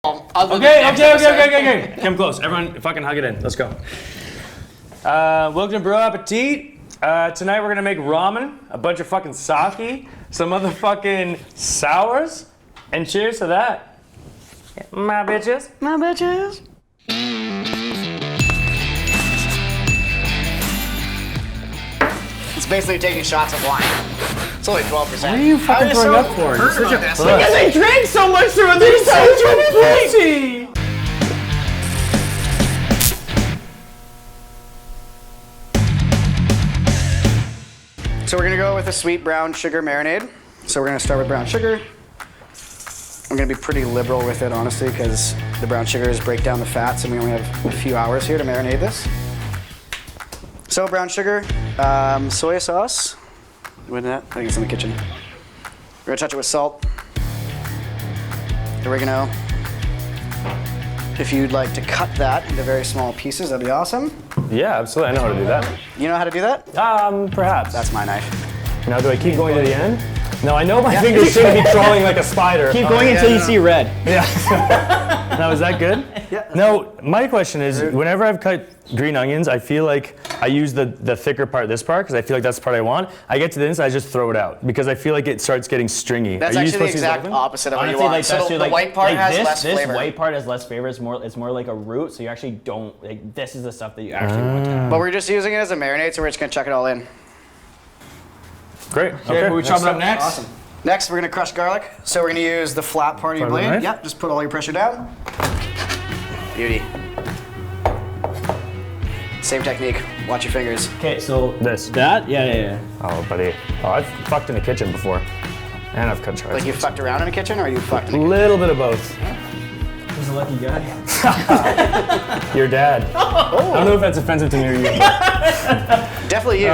Okay. Come close. Everyone fucking hug it in. Let's go. Welcome to Bro Appetit. Tonight we're gonna make ramen, a bunch of fucking sake, some motherfucking sours, and cheers to that. My bitches. My bitches. It's basically taking shots of wine. It's only 12%. What are you fucking throwing up for? You're such a this. because I drank so much through these pussy. So we're gonna go with a sweet brown sugar marinade. So we're gonna start with brown sugar. I'm gonna be pretty liberal with it, honestly, because the brown sugars break down the fats, and we only have a few hours here to marinate this. So brown sugar, soy sauce. With that, I think it's in the kitchen. We're gonna touch it with salt, oregano. If you'd like to cut that into very small pieces, that'd be awesome. Yeah, absolutely. I know how to do that. You know how to do that? Perhaps. That's my knife. Now, do I keep going to the end? No, I know my fingers shouldn't be crawling like a spider. Keep going until you see red. Yeah. Now, is that good? Yeah. No, my question is, whenever I've cut green onions, I feel like I use the thicker part, this part, because I feel like that's the part I want. I get to the inside, I just throw it out, because I feel like it starts getting stringy. That's actually the exact opposite of what you Honestly, want. like So that's the like, white part like has this, less this flavor. white part has less flavor. It's more like a root, so you actually don't like. This is the stuff that you actually want to have. But we're just using it as a marinade, so we're just gonna chuck it all in. Great. Okay, we're chopping up next. Awesome. Next, we're gonna crush garlic. So we're gonna use the flat part of your Part of the blade. knife? Yep, just put all your pressure down. Beauty. Same technique. Watch your fingers. Okay, so This. that, yeah. Oh, buddy. Oh, I've fucked in the kitchen before. And I've cut chives. Like you fucked around in the kitchen, or you fucked in A the kitchen? little bit of both. He's a lucky guy. Your dad. I don't know if that's offensive to me or you. Definitely you.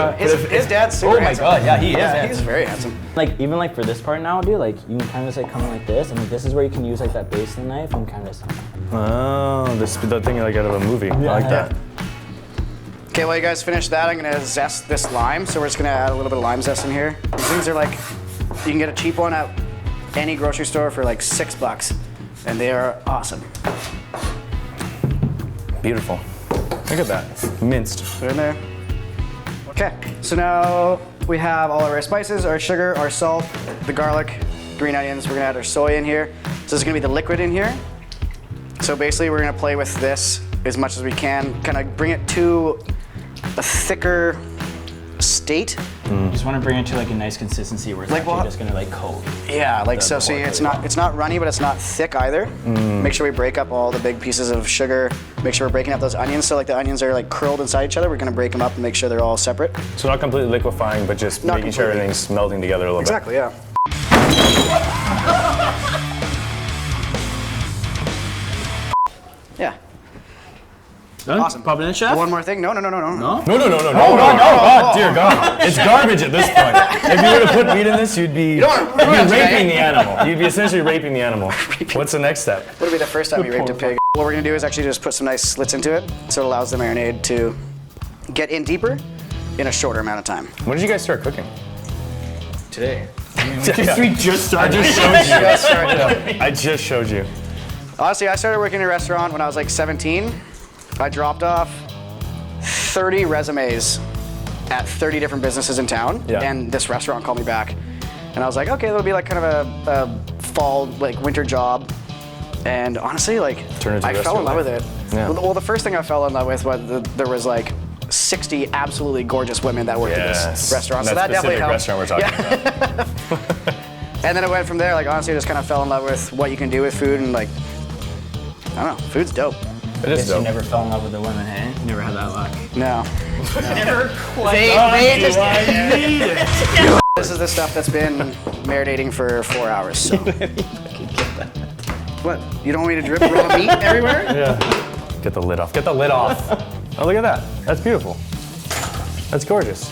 His dad's super Oh my handsome. god, yeah, he is. Yeah, handsome. he's very handsome. Like even like for this part now, dude, like you can kind of just like come in like this, and like this is where you can use like that base of the knife and kind of. Oh, the thing like out of a movie. I like that. Okay, while you guys finish that, I'm gonna zest this lime. So we're just gonna add a little bit of lime zest in here. These things are like, you can get a cheap one at any grocery store for like $6, and they are awesome. Beautiful. Look at that. Minced. Put it in there. Okay, so now we have all of our spices, our sugar, our salt, the garlic, green onions. We're gonna add our soy in here. So this is gonna be the liquid in here. So basically we're gonna play with this as much as we can, kind of bring it to a thicker state. Just want to bring it to like a nice consistency where it's Like actually what? just gonna like coat. Yeah, like so The see, pork it's not runny, but it's not thick either. Make sure we break up all the big pieces of sugar. Make sure we're breaking up those onions, so like the onions are like curled inside each other. We're gonna break them up and make sure they're all separate. So not completely liquefying, but just Not making sure completely. everything's melding together a little Exactly, yeah. Yeah. Done? Awesome. Pop it in, chef. One more thing. No. No? bit. No. Oh, dear God. It's garbage at this point. If you were to put meat in this, you'd be don't wanna ruin it, raping eh? the animal. You'd be essentially raping the animal. What's the next step? Would be the first time you raped a pig. What we're gonna do is actually just put some nice slits into it, so it allows the marinade to get in deeper in a shorter amount of time. When did you guys start cooking? Today. Yeah. We just started. I just showed you. Just started. I just showed you. Honestly, I started working in a restaurant when I was like 17. I dropped off 30 resumes at 30 different businesses in town, Yeah. and this restaurant called me back. And I was like, okay, that'll be like kind of a fall, like winter job. And honestly, like, Turn into I fell in love with it. Yeah. Well, the first thing I fell in love with was there was like 60 absolutely gorgeous women that worked at this restaurant. So that definitely helped. Restaurant we're talking about. And then it went from there. Like honestly, I just kind of fell in love with what you can do with food, and like, I don't know, food's dope. It is Guess you dope. never fell in love with a woman, hey? You never had that luck. No. Never quite. They just. I need it. This is the stuff that's been marinating for 4 hours. So. What? You don't want me to drip raw meat everywhere? Yeah. Get the lid off. Get the lid off. Oh, look at that. That's beautiful. That's gorgeous.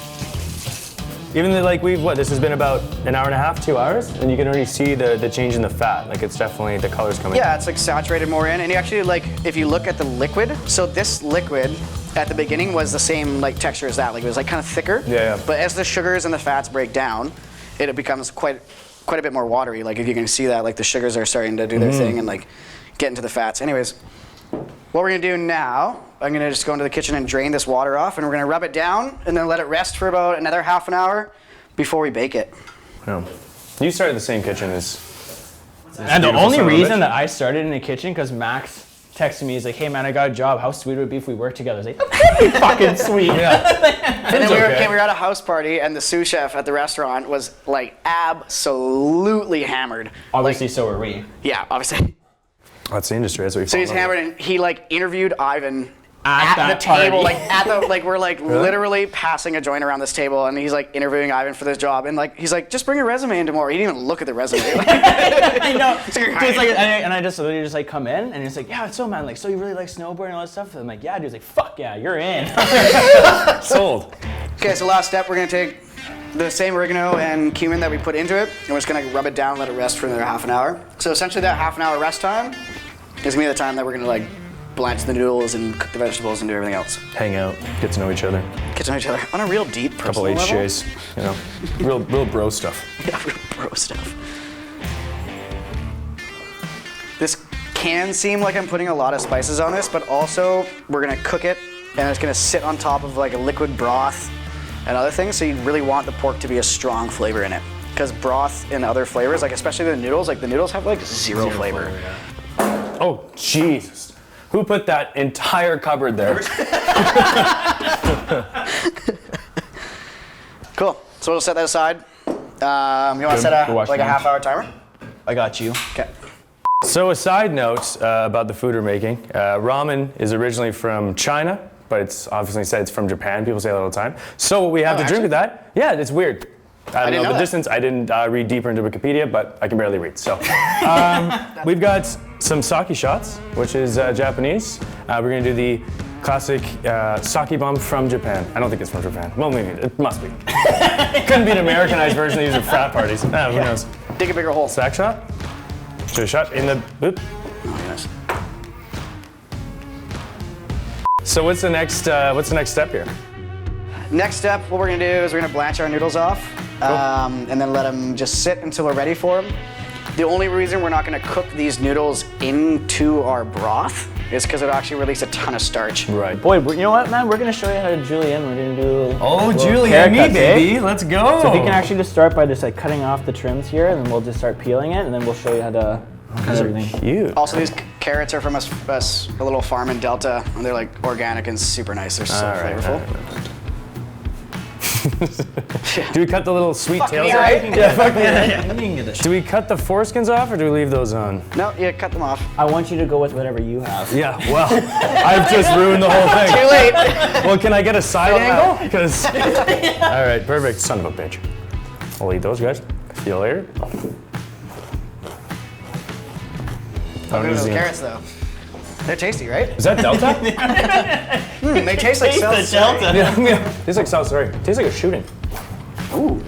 Even though, like, this has been about an hour and a half, 2 hours, and you can already see the change in the fat. Like, it's definitely, the color's coming. Yeah, it's like saturated more in. And you actually, like, if you look at the liquid, so this liquid at the beginning was the same, like, texture as that. Like, it was, like, kind of thicker. Yeah. But as the sugars and the fats break down, it becomes quite a bit more watery. Like, if you can see that, like, the sugars are starting to do their thing, and, like, get into the fats. Anyways, what we're gonna do now, I'm gonna just go into the kitchen and drain this water off, and we're gonna rub it down and then let it rest for about another half an hour before we bake it. Yeah. You started the same kitchen as. And the beautiful only son of a reason bitch. that I started in the kitchen because Max texted me, he's like, hey man, I got a job. How sweet would it be if we worked together? I was like, that's pretty fucking sweet. And then we okay. were at a house party, and the sous chef at the restaurant was like absolutely hammered. Obviously, so are we. Yeah, obviously. That's the industry. That's what you So he's fall in love hammered, and he like interviewed Ivan At at the that party. table, we're like literally passing a joint around this table, and he's like interviewing Ivan for this job, and like he's like, just bring your resume in tomorrow. He didn't even look at the resume. I know. Dude's like, and I just literally just like come in, and he's like, yeah, so man, like, so you really like snowboarding and all that stuff? And I'm like, yeah, dude's like, fuck yeah, you're in. with. Sold. Okay, so last step, we're gonna take the same oregano and cumin that we put into it, and we're just gonna rub it down, let it rest for another half an hour. So essentially that half an hour rest time is gonna be the time that we're gonna like blanch the noodles and cook the vegetables and do everything else. Hang out, get to know each other. Get to know each other on a real deep Couple personal level. HJs, you know, real bro stuff. Yeah, real bro stuff. This can seem like I'm putting a lot of spices on this, but also we're gonna cook it and it's gonna sit on top of like a liquid broth and other things, so you really want the pork to be a strong flavor in it. Because broth and other flavors, like especially the noodles have like zero flavor. Oh, Jesus. Who put that entire cupboard there? Cool, so we'll set that aside. You wanna set We're watching like a lunch. half-hour timer? I got you. Okay. So a side note about the food we're making. Ramen is originally from China, but it's obviously said it's from Japan. People say that all the time. So what we have to drink actually? with that, yeah, it's weird. I don't didn't know know the that. distance. I didn't read deeper into Wikipedia, but I can barely read. So we've got some sake shots, which is Japanese. We're gonna do the classic sake bomb from Japan. I don't think it's from Japan. Well, maybe it must be. Couldn't be an Americanized version. These are frat parties. Who knows? Dig a bigger hole. Sack shot. So a shot in the. Oop. Oh, yes. So what's the next step here? Next step, what we're gonna do is we're gonna blanch our noodles off, and then let them just sit until we're ready for them. The only reason we're not gonna cook these noodles into our broth is because it'll actually release a ton of starch. Right. Boy, you know what, man? We're gonna show you how to julienne. We're gonna do. Oh, little Julienne, haircuts, baby. Let's go. So if you can actually just start by just like cutting off the trims here, and then we'll just start peeling it, and then we'll show you how to do everything. Cute. Also, these carrots are from us a little farm in Delta, and they're like organic and super nice. They're so All right, flavorful. all right. Do we cut the little sweet tails me, off? right? Yeah, fuck yeah. Do we cut the foreskins off or do we leave those on? No, yeah, cut them off. I want you to go with whatever you have. Yeah, well, I've just ruined the whole thing. Too late. Well, can I get a side Throw them angle? Because. All right, perfect. Son of a bitch. I'll eat those, guys. See you later. Look at those carrots, though. They're tasty, right? Is that Delta? They taste like the Delta. Yeah. Tastes like South Surrey. Tastes like a shooting. Ooh.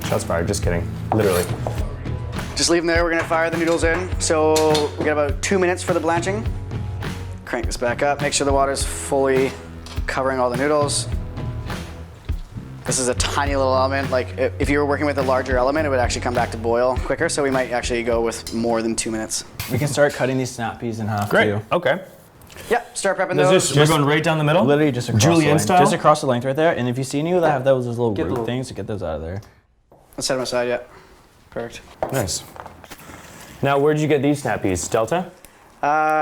Shots fired. Just kidding. Literally. Just leave them there. We're gonna fire the noodles in. So we got about 2 minutes for the blanching. Crank this back up. Make sure the water's fully covering all the noodles. This is a tiny little element. Like if you were working with a larger element, it would actually come back to boil quicker. So we might actually go with more than 2 minutes. We can start cutting these snap peas in half Great. too. Okay. Yeah, start prepping Is those. this, we're going right down the middle? Literally just across Julienne the length. style? Just across the length right there. And if you see any that have those little root little- things, to get those out of there. Let's set them aside, yeah. Perfect. Nice. Now, where'd you get these snappies? Delta?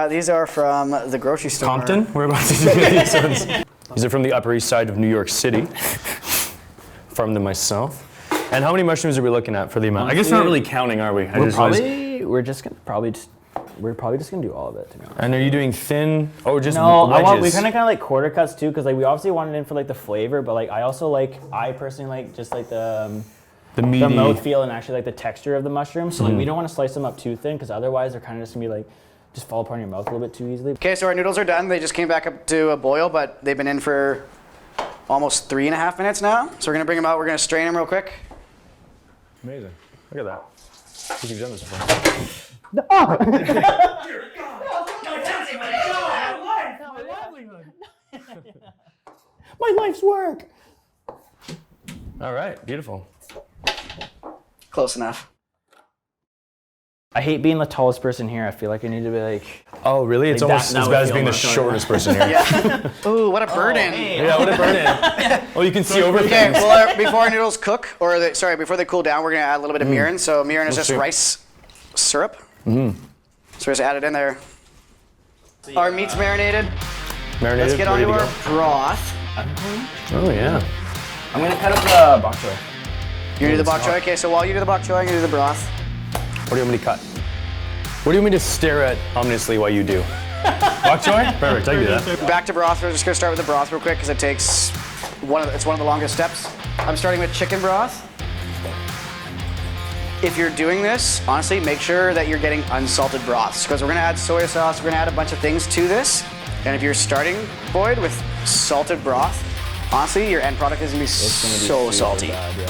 These are from the grocery store. Compton? Whereabouts did you get these ones? These are from the Upper East Side of New York City. Farmed them myself. And how many mushrooms are we looking at for the amount? I guess we're not really counting, are we? We're probably just gonna do all of it, to be honest. And are you doing thin or just No, wedges? we kind of like quarter cuts too, because like we obviously want it in for like the flavor, but like I personally like just like the meaty. mouthfeel and actually like the texture of the mushrooms. So like we don't want to slice them up too thin, because otherwise they're kind of just gonna be like just fall apart in your mouth a little bit too easily. Okay, so our noodles are done. They just came back up to a boil, but they've been in for almost 3.5 minutes now. So we're gonna bring them out. We're gonna strain them real quick. Amazing. Look at that. You've done this before. My life's work. All right, beautiful. Close enough. I hate being the tallest person here. I feel like I need to be like. Oh, really? It's Like almost that- as that bad would as feel being the more fun. shortest person here. Yeah. Ooh, what a burden. Yeah, what a burden. Well, you can see over Okay, things. well, before our noodles cook, before they cool down, we're gonna add a little bit of mirin. So mirin is just see. rice syrup. So just add it in there. Our meat's marinated. Marinated, Let's get ready onto to our broth. Oh, yeah. I'm gonna cut up the bok choy. You do the bok choy. Okay, so while you do the bok choy, I'm gonna do the broth. What do you want me to cut? What do you want me to stare at ominously while you do? Bok choy? Perfect, I can do that. Back to broth. We're just gonna start with the broth real quick because it takes it's one of the longest steps. I'm starting with chicken broth. If you're doing this, honestly, make sure that you're getting unsalted broths because we're gonna add soy sauce. We're gonna add a bunch of things to this. And if you're starting, Boyd, with salted broth, honestly, your end product is gonna be so salty. Bad, yeah.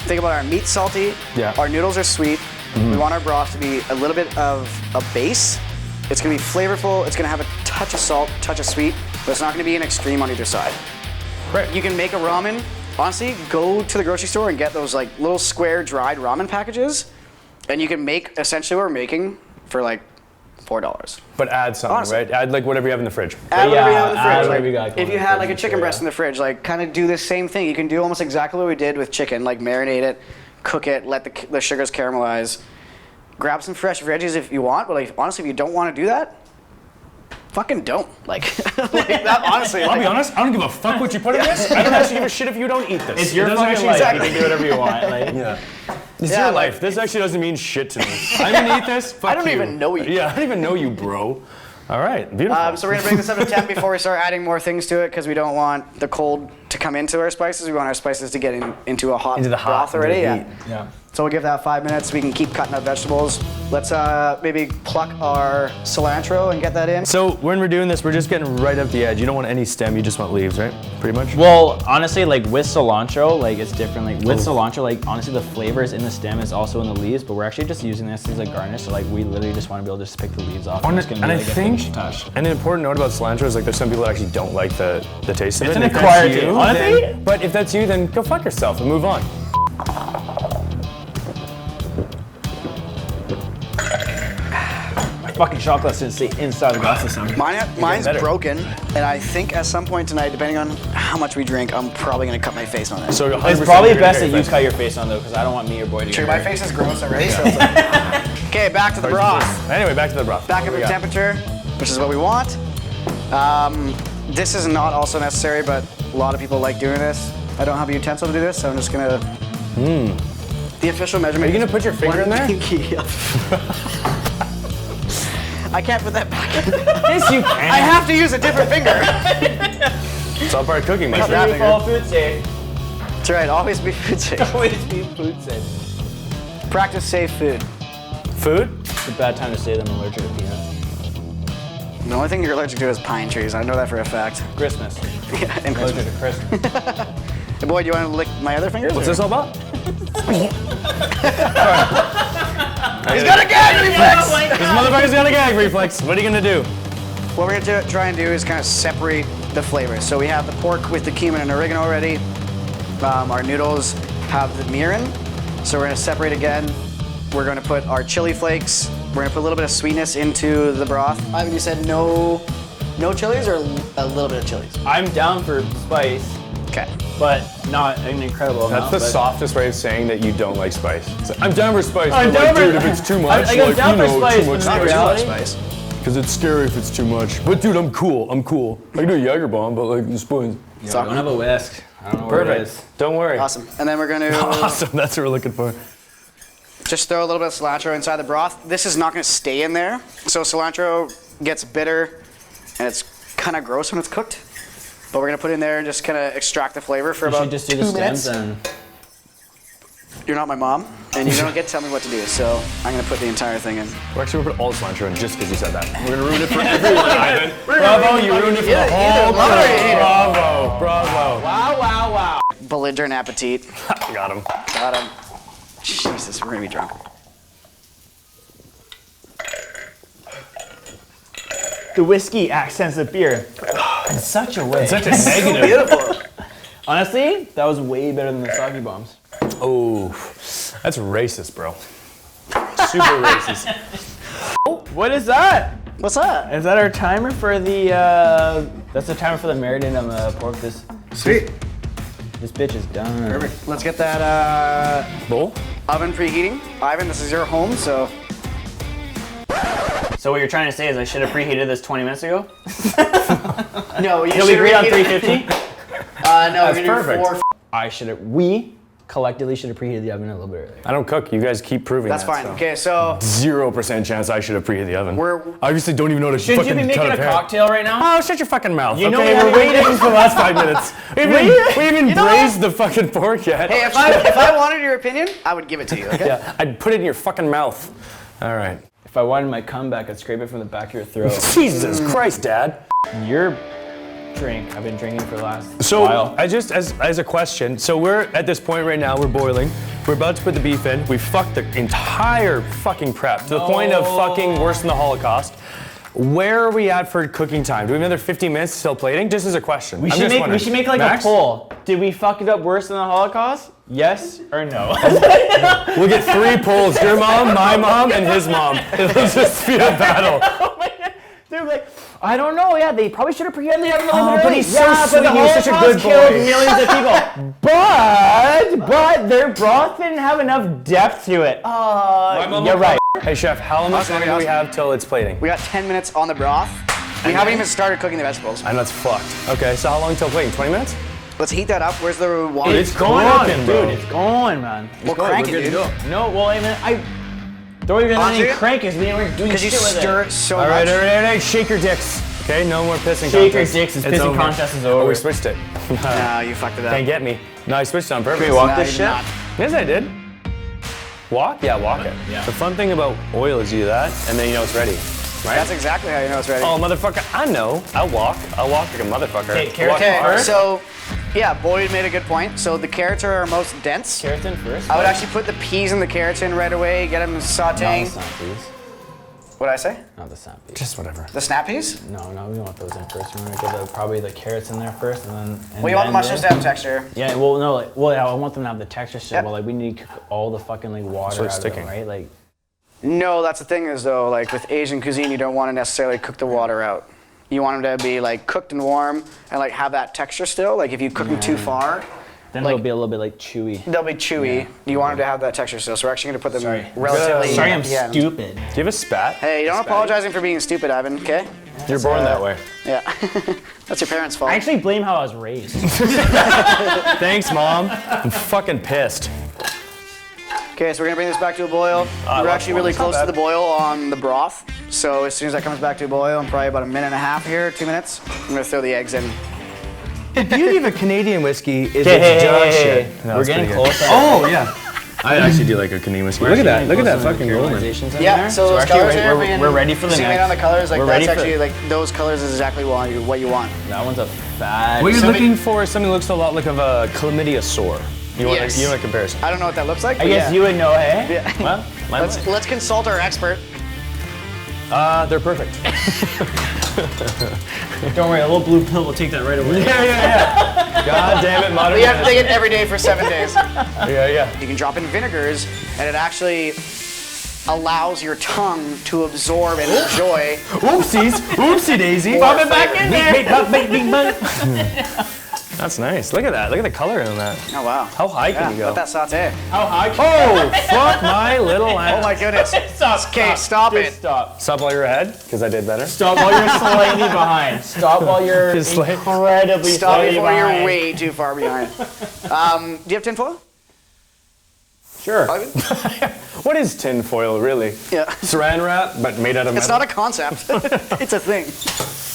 Think about our meat salty. Yeah. Our noodles are sweet. We want our broth to be a little bit of a base. It's gonna be flavorful. It's gonna have a touch of salt, touch of sweet, but it's not gonna be an extreme on either side. Right. You can make a ramen. Honestly, go to the grocery store and get those like little square dried ramen packages, and you can make essentially what we're making for like $4. But add something, Honestly. right? Add like whatever you have in the fridge. Add whatever you have in the add fridge. whatever Like, you got if going you in the had like a fridge, chicken sure, breast yeah. in the fridge, like kind of do the same thing. You can do almost exactly what we did with chicken, like marinate it, cook it, let the sugars caramelize. Grab some fresh veggies if you want, but like honestly, if you don't want to do that, fucking don't. Like, like that, honestly. I'll like, be honest, I don't give a fuck what you put in this. I don't actually give a shit if you don't eat this. It's your It doesn't fucking actually life. exactly- You can do whatever you want. Like, Yeah. It's Yeah, your like- life. This actually doesn't mean shit to me. I'm gonna eat this. Fuck I don't you. even know you. Yeah, I don't even know you, bro. All right, beautiful. So we're gonna bring this up to temp before we start adding more things to it because we don't want the cold to come into our spices. We want our spices to get into a hot Into the hot, broth already. into the Yeah. heat. yeah. So we'll give that 5 minutes. We can keep cutting up vegetables. Let's maybe pluck our cilantro and get that in. So when we're doing this, we're just getting right up the edge. You don't want any stem. You just want leaves, right? Pretty much. Well, honestly, like with cilantro, like it's different. Like with cilantro, like honestly, the flavor is in the stem, is also in the leaves. But we're actually just using this as a garnish. So like we literally just want to be able to just pick the leaves off. And, it's gonna and be I like a think, finished touch. and an important note about cilantro is like there's some people that actually don't like the taste of it. It's an And if acquired that's you, taste. Honestly- then- but if that's you, then go fuck yourself and move on. Fucking chocolate's inside the glass this time. Mine's better. broken, and I think at some point tonight, depending on how much we drink, I'm probably gonna cut my face on it. So 100% It's probably you're gonna best get that you it. cut your face on though, because I don't want me or Boyd to get Sure, my hurt. face is gross already. So it's like... Okay, back to the broth. Anyway, back to the broth. Back What up do the we got? temperature, which is what we want. This is not also necessary, but a lot of people like doing this. I don't have a utensil to do this, so I'm just gonna. The official measurement. Are you gonna put your finger in there? I can't put that back. Yes, you can. I have to use a different finger. It's all part of cooking, man. Not that You finger. follow food safe. That's right. Always be food safe. Always be food safe. Practice safe food. Food? It's a bad time to say that I'm allergic to peanuts. The only thing you're allergic to is pine trees. I know that for a fact. Christmas. Yeah, and Allergic Christmas. to Christmas. Hey, boy, do you want to lick my other fingers? What's this all about? He's got a gag reflex. This motherfucker's got a gag reflex. What are you gonna do? What we're gonna try and do is kind of separate the flavors. So we have the pork with the cumin and oregano already. Our noodles have the mirin. So we're gonna separate again. We're gonna put our chili flakes. We're gonna put a little bit of sweetness into the broth. Ivan, you said no chilies or a little bit of chilies? I'm down for spice, Okay. but not an incredible That's amount. the but- softest way of saying that you don't like spice. It's like, I'm down for spice. I'm but down like, for- dude, if it's too much, I'm like, down you for know, spice, too but much not Not reality. too much spice. Because it's scary if it's too much. But dude, I'm cool. I can do a Jager bomb, but like the spoons. I don't have a whisk. I don't know where it is. Perfect. Don't worry. Awesome. And then we're gonna Awesome. That's what we're looking for. just throw a little bit of cilantro inside the broth. This is not gonna stay in there. So cilantro gets bitter and it's kind of gross when it's cooked. But we're gonna put it in there and just kind of extract the flavor for You about should just do 2 the minutes. stems and You're not my mom, and you don't get to tell me what to do. So I'm gonna put the entire thing in. We're actually gonna put all the cilantro in just because you said that. We're gonna ruin it for everyone, Ivan. Bravo, you ruined it for the whole love it or hate it. Bravo, bravo. wow. Belligerent Appetit. Got him. Got him. Jesus, we're gonna be drunk. The whiskey accents the beer in such a way. Such a negative. Beautiful. Honestly, that was way better than the soggy bombs. Oh, that's racist, bro. Super racist. What is that? What's that? Is that our timer for the, that's the timer for the marinade on the pork. Sweet. This bitch is done. Perfect. Let's get that Bowl? oven preheating. Ivan, this is your home, so. So what you're trying to say is I should have preheated this 20 minutes ago? No, you Can we agree on 350? No, That's perfect. We collectively should have preheated the oven a little bit earlier. I don't cook. You guys keep proving That's that. fine. So. Okay, so 0% chance I should have preheated the oven. We're- I obviously don't even know to Shouldn't you fucking be making cut a hair. cocktail right now? Oh, shut your fucking mouth. You know okay, we we're haven't waiting for the last 5 minutes. We haven't even braised the fucking pork yet. hey, if I wanted your opinion, I would give it to you. Okay. Yeah, I'd put it in your fucking mouth. All right. If I wanted my comeback, I'd scrape it from the back of your throat. Jesus Christ, Dad. Your drink, I've been drinking for the last So, while. I just, as a question, so we're at this point right now, we're boiling. We're about to put the beef in. We fucked the entire fucking prep to the point of fucking worse than the Holocaust. Where are we at for cooking time? Do we have another 15 minutes still plating? Just as a question. We should make like Max? a poll. Did we fuck it up worse than the Holocaust? Yes or no? We'll get 3 polls. Your mom, my mom, and his mom. It'll just be a battle. Oh my God. They're like, I don't know. Yeah, they probably should have preheated the oven a little Oh, bit but early. he's so yeah, sweet. but the He was such a Holocaust good killed boy. millions of people. But their broth didn't have enough depth to it. You're right. Hey, chef, how much Awesome, longer do we awesome. have till it's plating? We got 10 minutes on the broth. We haven't even started cooking the vegetables. I know it's fucked. Okay, so how long till plating? 20 minutes? Let's heat that up. Where's the water? It's going on, cooking, dude. bro. It's going, man. It's Well, going. crank We're it, good to dude. go. No, well, I mean, I don't even Honestly, any crank is. We weren't doing Because you shit with stir it. it so All right, much. all right. Shake your dicks. Okay, no more pissing Shake your contest. dicks. This It's pissing over. contest is Oh, over. we switched it. No, you fucked it up. Can't get me. No, I switched it on purpose. Can we walk No, this you shit? did not. Yes, I did. Walk? Yeah, walk it. Yeah. The fun thing about oil is you do that, and then you know it's ready. Right? That's exactly how you know it's ready. Oh, motherfucker, I know. I'll walk like a motherfucker. Okay, carrot Walk Okay, hard. so yeah, Boyd made a good point. So the carrots are our most dense. Carrots in first. I would actually put the peas and the carrots in right away, get them Not the sauteing. snap peas. What did I say? Not the snap peas. Just whatever. The snap peas? No, we don't want those in first. We're gonna get probably the carrots in there first, and then. Well, you want the mushrooms to have texture. Yeah, well, no, yeah, I want them to have the texture still, Yep. but like we need to cook all the fucking like water So it's out of them, sticking. right? Like. No, that's the thing is though, like with Asian cuisine, you don't want to necessarily cook the water out. You want them to be like cooked and warm and like have that texture still. Like if you cook them too far, Then like- it'll be a little bit like chewy. they'll be chewy. Yeah. You want them to have that texture still. So we're actually going to put them Sorry. relatively. Sorry, I'm at the end. stupid. Do you have a spat? Hey, don't apologizing for being stupid, Ivan. Okay? You're born that way. Yeah. That's your parents' fault. I actually blame how I was raised. Thanks, Mom. I'm fucking pissed. Okay, so we're gonna bring this back to a boil. We're love actually really boils. Not close to bad. the boil on the broth. So as soon as that comes back to a boil, in probably about a minute and a half here, 2 minutes, I'm gonna throw the eggs in. The beauty of a Canadian whiskey is Hey, it's dog hey, shit. hey. No, We're it's getting pretty good. close. Oh, yeah. I actually do like a Canadian whiskey. Look at that. Look at that fucking rolling. Yeah, so those actually colors we're- here, we're- man, we're ready for the zoom in next. on the colors, like We're that's ready for- actually like those colors is exactly what you want. That one's a fat. What you're So looking for is something that looks a lot like of a chlamydia sore. You want, Yes. you want a comparison? I don't know what that looks like. I but guess yeah. you would know, hey? Yeah. Well, mine might. Let's consult our expert. They're perfect. Don't worry, a little blue pill will take that right away. Yeah. God damn it, modern. We have to take it every day for 7 days. Yeah. You can drop in vinegars, and it actually allows your tongue to absorb and enjoy. Oopsies. Oopsie daisy. Pop it back in there. That's nice. Look at that. Look at the color in that. Oh wow! How high can you go? Let that saute. How high? Oh, fuck my little ass. Oh my goodness! Stop. Okay, stop it. Just stop. Stop while you're ahead, because I did better. Stop while you're slightly behind. Stop while you're Just like- incredibly Stop slightly before behind. you're way too far behind. Do you have tinfoil? Sure. What is tin foil, really? Yeah. Saran wrap, but made out of It's metal? not a concept. It's a thing.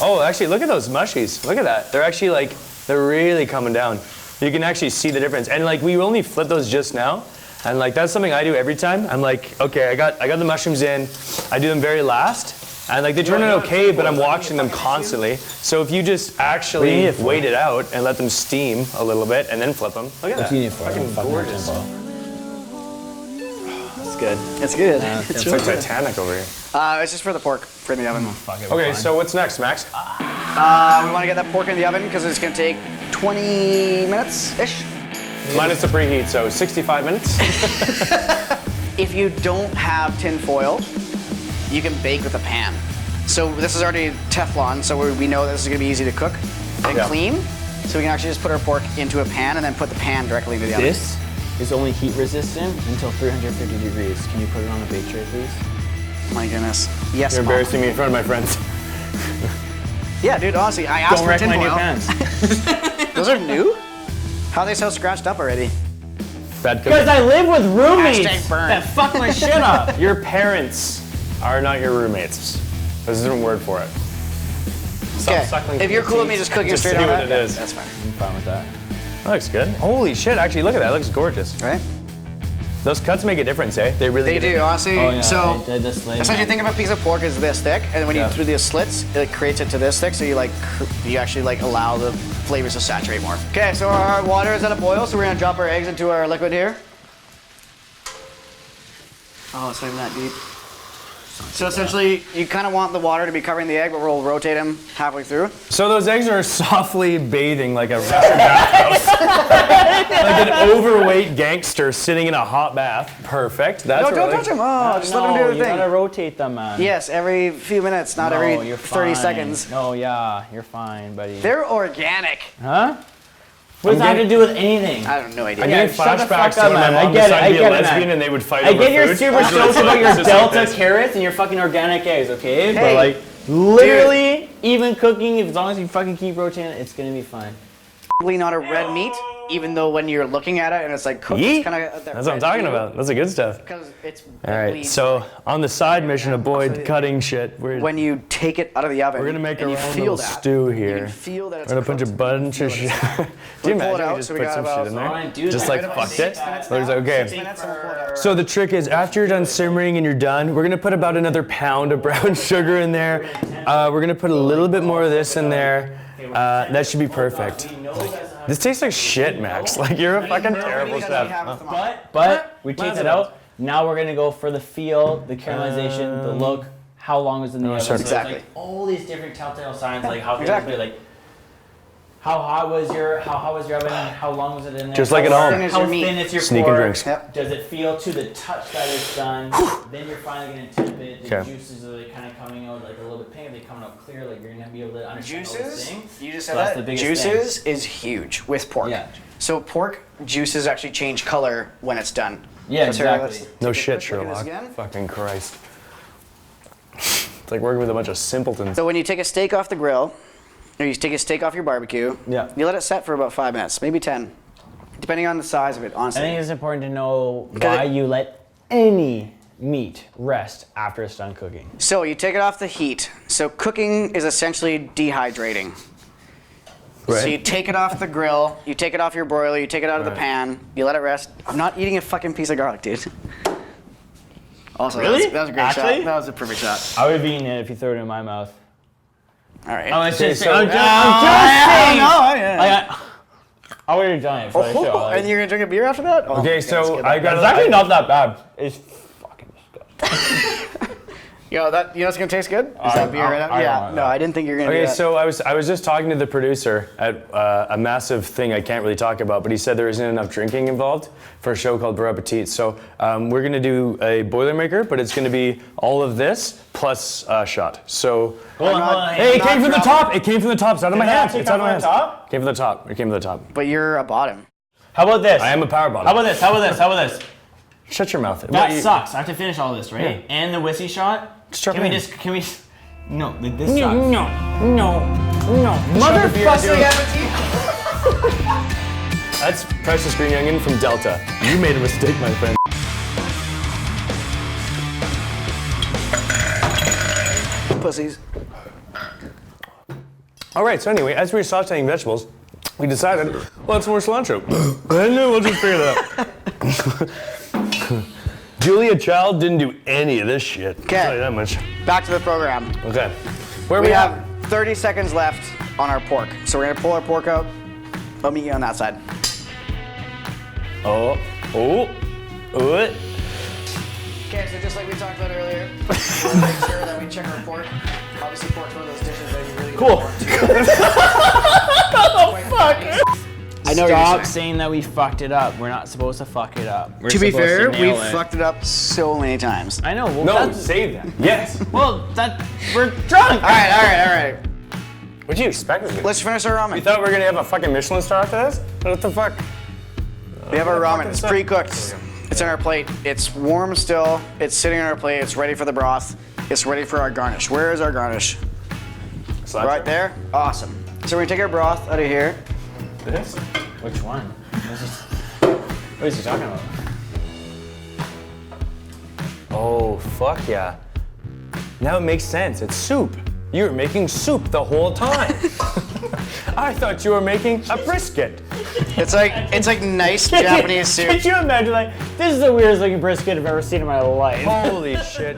Oh, actually, look at those mushies. Look at that. They're actually like, they're really coming down. You can actually see the difference. And like, we only flipped those just now. And like, that's something I do every time. I'm like, okay, I got the mushrooms in. I do them very last. And like, they turn out okay, but I'm watching them constantly. So if you just actually wait it out and let them steam a little bit and then flip them. Look at that. Fucking gorgeous. That's good. It's good. It's like Titanic over here. It's just for the pork for in the oven. Fuck it. Okay, so what's next, Max? We want to get that pork in the oven because it's going to take 20 minutes-ish. Minus the preheat, so 65 minutes. If you don't have tin foil, you can bake with a pan. So this is already Teflon, so we know this is gonna be easy to cook and clean. So we can actually just put our pork into a pan and then put the pan directly into the oven. This is only heat resistant until 350 degrees. Can you put it on a bake tray, please? My goodness. Yes, You're Mom. embarrassing me in front of my friends. Yeah, dude, honestly, I asked Don't for wreck my new tinfoil. pants. Those are new? How are they so scratched up already? Bad Because cooking. I live with roommates Hashtag burn. that fuck my shit up. Your parents are not your roommates. There's a different word for it. Stop Okay, suckling if you're from cool the with me teats. just cooking straight say on what that, it is. that's fine. I'm fine with that. That looks good. Holy shit, actually, look at that. That looks gorgeous. Right? Those cuts make a difference, eh? They really They get do, honestly. Oh yeah, So, they just lay essentially, think of a piece of pork as this thick, and when you Yeah. through the slits, it creates it to this thick, so you you actually allow the flavors to saturate more. Okay, so our water is at a boil, so we're gonna drop our eggs into our liquid here. Oh, it's not even that deep. So essentially, you kind of want the water to be covering the egg, but we'll rotate them halfway through. So those eggs are softly bathing like a Russian bathhouse. Like an overweight gangster sitting in a hot bath. Perfect. That's No, don't really- touch them. Oh, just let them do No, their you thing. gotta rotate them, man. Yes, every few minutes, not No, every you're 30 fine. seconds. No, yeah, you're fine, buddy. They're organic. Huh? What does that have to do with anything? I have no idea. I'm Yeah, getting shut the flashbacks fuck to up, when my man. I mom get it, decided I to be a get it, man. lesbian and they would fight I over get you're food. super It's stoked about your just like Delta this. carrots and your fucking organic eggs, okay? But Hey, like, literally, even cooking, as long as you fucking keep rotating it, it's gonna be fine. Probably not a red meat, even though when you're looking at it and it's like cooked, Yeet. it's kind of That's what I'm talking about. That's the good stuff. Because it's All right, so on the side mission, avoid cutting shit. We're when you take it out of the oven, gonna make and our you own feel little that, stew You here. can feel that it's We're gonna put a cooked. bunch of shit. Do you pull it imagine out, we just so we put got some about- shit in Alright, there? dude, Just I like got fucked 6 it? minutes There's now. okay. 6 minutes and we'll pull it out. So the trick is after you're done simmering and you're done, we're gonna put about another pound of brown sugar in there. We're gonna put a little bit more of this in there. That should be perfect. This tastes like shit, Max. Like you're a fucking terrible chef. But we take it out. Now we're gonna go for the feel, the caramelization, the look, how long was in the oven. sure. So it's Exactly. like all these different telltale signs, like how Exactly. like how hot was your oven? How long was it in there? Just like at How home. thin is How your meat? thin is your Sneaking pork? drinks. Yep. Does it feel to the touch that it's done? Then you're finally gonna tip it. The Okay. juices are like kind of coming out like a little bit pink. Are they coming out clear? Like you're gonna be able to understand all this Juices, thing. you just So said that's that. the biggest Juices is huge with pork. Yeah. So pork juices actually change color when it's done. Yeah, So Sarah, exactly. let's No take a shit, quick look at this Sherlock. again. Fucking Christ. It's like working with a bunch of simpletons. So when you take a steak off the grill, or you take a steak off your barbecue, Yeah. you let it set for about 5 minutes, maybe 10, depending on the size of it, I honestly. think it's important to know Because why it- you let any meat rest after it's done cooking. So you take it off the heat. So cooking is essentially dehydrating. So you take it off the grill, you take it off your broiler, you take it out of the pan, you let it rest. I'm not eating a fucking piece of garlic, dude. Also, Really? that was a great Actually? shot. That was a perfect shot. I would have eaten it if you threw it in my mouth. All right. I'm just so- I'm just saying. I would have done it for the show. Oh, and you're gonna drink a beer after that? Oh, Okay, that's so good. I got It's actually not that bad. It's fucking disgusting. Yo, that you know what's gonna taste good? Is that beer right now? I don't Yeah. want No, that. I didn't think you were gonna do Okay, that. so I was just talking to the producer at a massive thing I can't really talk about, but he said there isn't enough drinking involved for a show called Appetit. So we're gonna do a Boilermaker, but it's gonna be all of this plus a shot. So Hold on, hold on. hey, it not came from the traveling. top. It came from the top. It's out of my Did that hands. actually It's out of my come hands. from the top? Came from the top. It came from the top. But you're a bottom. How about this? I am a power bottom. How about this? How about this? How about this? Shut your mouth. That What, you- sucks. I have to finish all this, right? Yeah. And the whiskey shot. Just drop Can it we in. just? Can we? No, this sucks. No. Motherfucking That's Precious Green Onion from Delta. You made a mistake, my friend. pussies. All right, so anyway, as we were sauteing vegetables, we decided, well, it's more cilantro. And we'll just figure it out. Julia Child didn't do any of this shit. I'll tell you that much. Back to the program. Okay. Where We at? have 30 seconds left on our pork. So we're gonna pull our pork out. I'll meet you on that side. Oh. Okay, so just like we talked about earlier, we'll make sure that we check our pork. Obviously, pork's one of those dishes that you really Cool. don't want to. Oh, fuck. I know what you're Stop saying. saying that we fucked it up. We're not supposed to fuck it up. We're To be supposed fair, we nail it. fucked it up so many times. I know. Well, No, that's- save that. Yes. Well, that we're drunk. All right. What do you expect of me? Let's finish our You ramen. thought we were gonna have a fucking Michelin star after this? What the fuck? We have our ramen. fucking It's stuff. pre-cooked. It's on our plate. It's warm still. It's sitting on our plate. It's ready for the broth. It's ready for our garnish. Where is our garnish? Cilantro. Right there. Awesome. So we're gonna take our broth out of here. This? Which one? What is he talking about? Oh, fuck yeah. Now it makes sense. It's soup. You were making soup the whole time. I thought you were making a brisket. It's like nice Japanese soup. Could you imagine, like, this is the weirdest looking brisket I've ever seen in my life. Holy shit.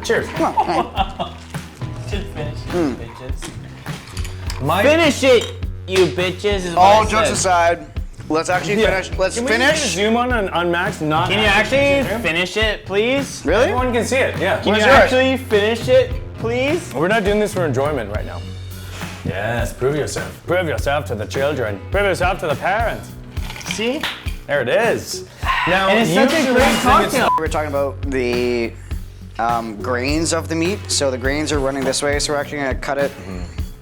Cheers. Just finish it, bitches. My Finish it, you bitches. Is what All I jokes said. aside, let's actually finish. Let's Can we just finish. zoom on Max? Not Can you actually finish it, please? Really? Everyone can see it. Yeah. Can you Where's yours? actually finish it, please? We're not doing this for enjoyment right now. Yes, prove yourself. Prove yourself to the children. Prove yourself to the parents. See? There it is. Now, And it's such a usually great these things- cocktail. We're talking about the grains of the meat. So the grains are running this way. So we're actually gonna cut it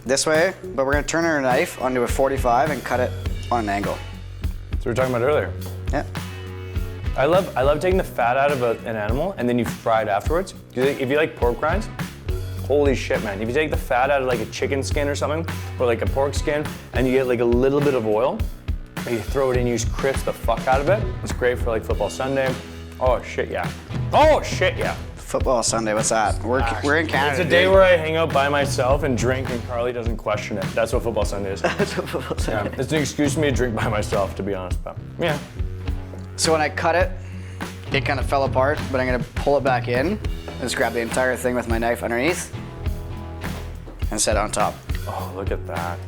this way, but we're gonna turn our knife onto a 45 and cut it on an angle. That's what we were talking about earlier. Yeah. I love taking the fat out of an animal and then you fry it afterwards. If you like pork rinds, holy shit, man. If you take the fat out of like a chicken skin or something, or like a pork skin, and you get like a little bit of oil, and you throw it in, you just crisp the fuck out of it. It's great for like football Sunday. Oh shit, yeah. Oh shit, yeah. Football Sunday. What's that? We're in Canada. It's a day dude. where I hang out by myself and drink and Carly doesn't question it. That's what football Sunday is. Yeah, it's an excuse for me to drink by myself, to be honest, but yeah. So when I cut it, it kind of fell apart, but I'm gonna pull it back in and just grab the entire thing with my knife underneath and set it on top. Oh, look at that.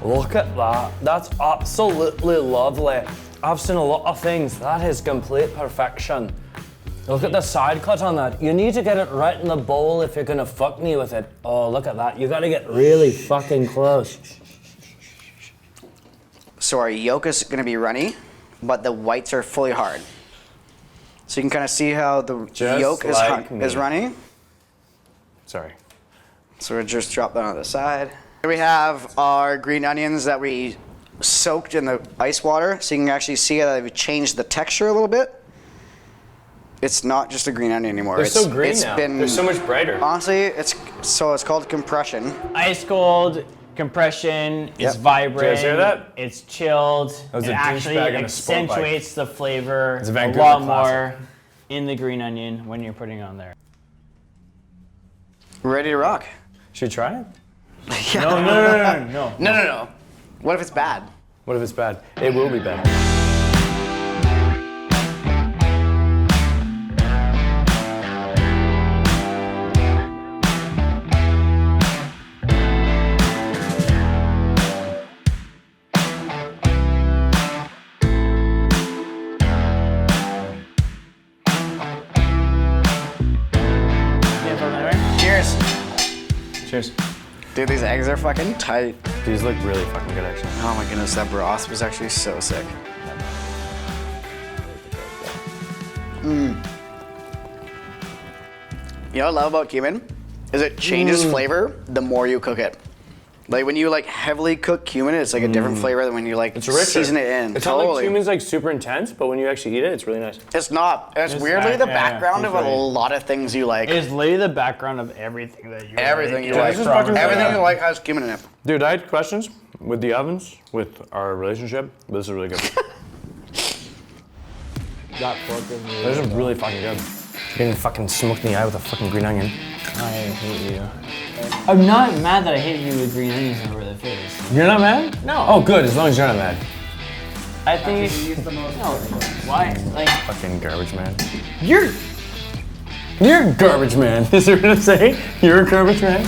Look at that. That's absolutely lovely. I've seen a lot of things. That is complete perfection. Look at the side cut on that. You need to get it right in the bowl if you're gonna fuck me with it. Oh, look at that. You gotta get really fucking close. So our yolk is gonna be runny, but the whites are fully hard. So you can kind of see how the Just yolk like is me. runny. Sorry. So we'll just drop that on the side. Here we have our green onions that we soaked in the ice water. So you can actually see that we've changed the texture a little bit. It's not just a green onion anymore. They're It's- so green it's now. been- They're so much brighter. Honestly, it's called compression. Ice cold, compression, it's Yep. vibrant. Did you guys hear that? It's chilled. was It a actually douchebag in a sport bike. accentuates the flavor It's a a Vancouver lot classic. more in the green onion when you're putting it on there. Ready to rock. Should we try it? No. No. What if it's bad? What if it's bad? It will be bad. Cheers. Cheers. Dude, these eggs are fucking tight. These look really fucking good, actually. Oh my goodness, that broth was actually so sick. You know what I love about cumin? Is it changes flavor the more you cook it. Like when you like heavily cook cumin, it's like a different flavor than when you like It's richer. season it in. It's not like cumin's like super intense, but when you actually eat it, it's really nice. It's not. It's weirdly the background of a lot of things you like. It is literally the background of everything that you Everything you like. like. this is fucking Everything good. you like has cumin in it. Dude, I had questions with the ovens, with our relationship, but this is really good. That pork is really This is really fucking good. Getting fucking smoked in the eye with a fucking green onion. I hate you. I'm not mad that I hate you with green onions over the face. You're not mad? No. Oh, good, as long as you're not mad. I think no. Why? Like Fucking garbage man. you're You're a garbage man. Is what you're gonna say? You're a garbage man?